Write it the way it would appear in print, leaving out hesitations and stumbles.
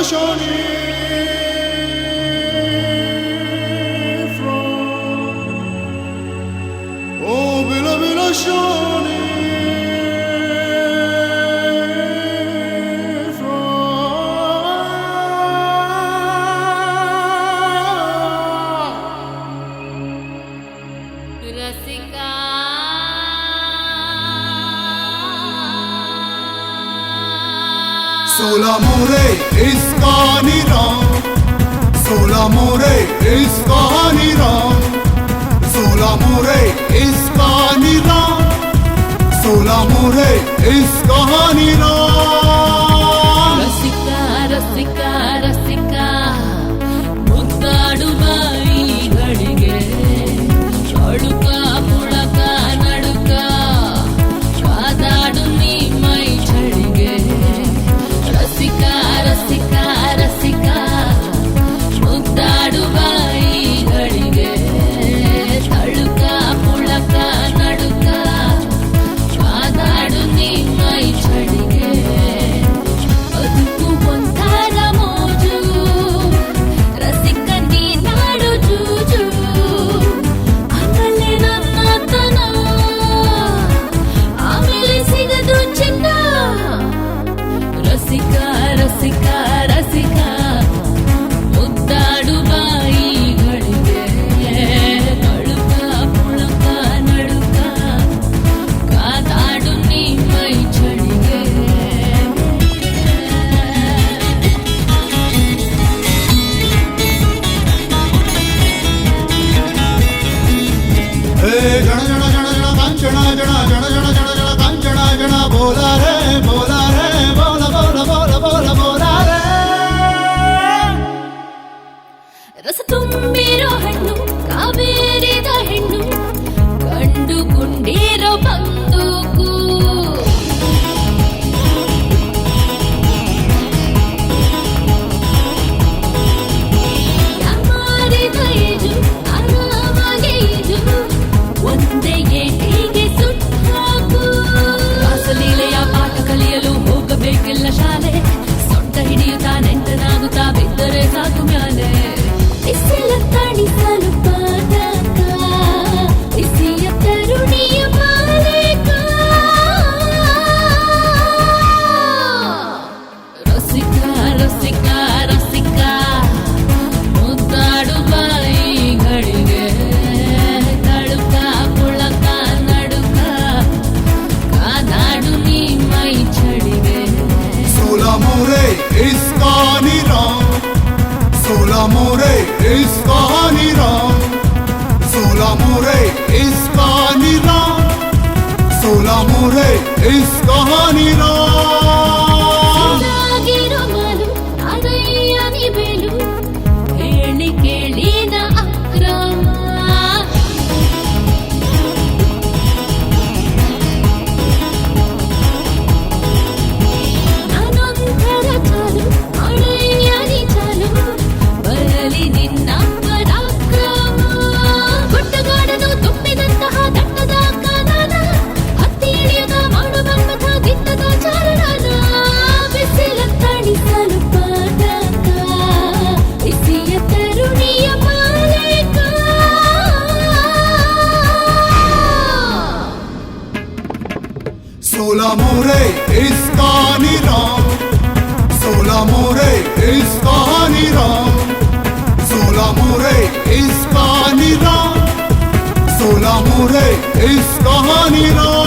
Shani from Oh Bila Bila Shani Solamore is Kaniram, Solamore is Kaniram, Solamore is Kaniram, Solamore is Kaniram. Rasika, Rasika, Rasika, ಮುದ್ದಾಡುವ ಈ ಗಳಿಗೆ ಚಳುಕ ಪುಳಕ ನಡುಕ ಕಾದಾಡು ನೀ ಮೈ ಚಳಿಗೆ ರಸಿಕ ರಸಿಕ ರಸಿಕ ಮುದ್ದಾಡುವ ಈ ಗಳಿಗೆ ಚಳುಕ ಪುಳಕ ನಡುಕ ಕಾದಾಡು ನೀ ಮೈ ಚಳಿಗೆ ಬದುಕು ಒಂಥರ ಮೋಜು ರಸಿಕ ನೀನಾಡು ಜೂಜು ಆಮೇಲೆ ನನ್ನತನ ಆಮೇಲೆ ಸಿಗದು ಚಿನ್ನ ರಸಿಕ ರಸಿಕ ರಸಿಕ ಮುದ್ದಾಡುವ ಈ ಗಳಿಗೆ ತಳುಕ ಪುಳಕ ನಡುಕ ಕಾದಾಡು ನೀ ಮೈ ಚಳಿಗೆ Hey jana jana jana jana kanchana jana jana jana jana jana kanchana jana bola re bola bola bola bola bola re ರಸ ತುಂಬಿರೋ ಹಣ್ಣು ಕಾವೇರಿದ ಹೆಣ್ಣು ಕಂಡುಕೊಂಡಿರೋ ಬಂದೂಕು ಯಾಮಾರಿದ ಈಜು ಆರಾಮಾಗಿ ಈಜು ಒಂದೇ ಏಟಿಗೆ ಸುಟ್ಟಾಕು ರಾಸಲೀಲೆಯ ಪಾಠ ಕಲಿಯಲು ಹೋಗಬೇಕಿಲ್ಲ ಶಾಲೆ ಸೊಂಟ ಹಿಡಿಯುತ್ತಾ ನೆಂಟನಾಗುತ್ತಾ ಬಿದ್ದರೆ ಸಾಕು ಮ್ಯಾಲೆ ಬಿಸಿಲ ತಣಿಸಲು ಪಾದಕ ಬಿಸಿಯ ತರುಣಿಯ ಮಾಲೀಕ ರಸಿಕ ರಸಿಕ ರಸಿಕ ಮುದ್ದಾಡುವ ಈ ಗಳಿಗೆ ತಳುಕ ಪುಳಕ ನಡುಕ ಕಾದಾಡು ನೀ ಮೈ ಚಳಿಗೆ Solamore is Kaniram, Solamore is Kaniram, Solamore is Kaniram, Solamore is Kaniram. ಸಾಗಿರೋ ಮಾಲು ಅದಯ್ಯ ನಿಬೇಲು ಹೇಳಿ ಕೇಳಿದ ಅಕ್ರಮ ನಾನೊಂಥರ ಚಾಲು ಅಳಯ್ಯ ನಿ ಚಾಲು ಬರಲಿ ನಿನ್ನ ಪರಾಕ್ರಮ ಗುಡ್ಡಗಾಡನು ತುಂಬಿದಂತಹ ದಟ್ಟದ ಕಾನನ ಹತ್ತಿ ಇಳಿಯದ ಮಾಡುವಂತಹ ದಿಟ್ಟದ ಚಾರಣನ ಬಿಸಿಲ ತಣಿಸಲು ಪಾದಕ ಬಿಸಿಯ ತರುಣಿಯ ಮಾಲೀಕ Solamore is Kaniram, Solamore is Kaniram, Solamore is Kaniram, Solamore is Kaniram.